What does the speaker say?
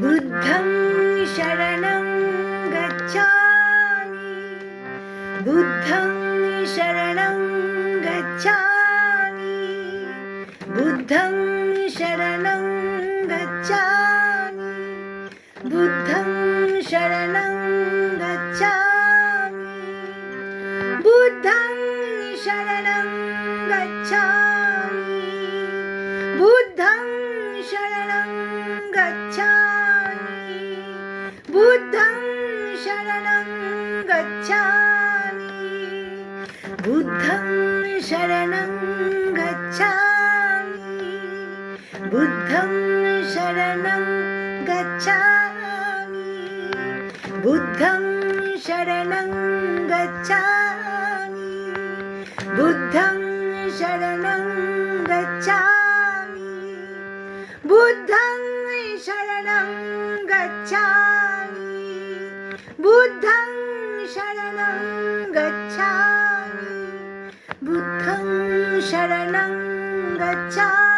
बुद्धं शरणं गच्छामि बुद्धं शरणं गच्छामि बुद्धं शरणं गच्छामि बुद्धं शरणं गच्छामि बुद्धं शरणं गच्छामि बुद्धं शरणं गच्छामि बुद्धं शरणं गच्छामि बुद्धं शरणं गच्छामि बुद्धं शरणं गच्छामि बुद्धं शरणं गच्छामि बुद्धं शरणं गच्छामि बुद्धं शरणं गच्छामि बुद्धं शरणं गच्छामि बुद्धं शरणं गच्छामि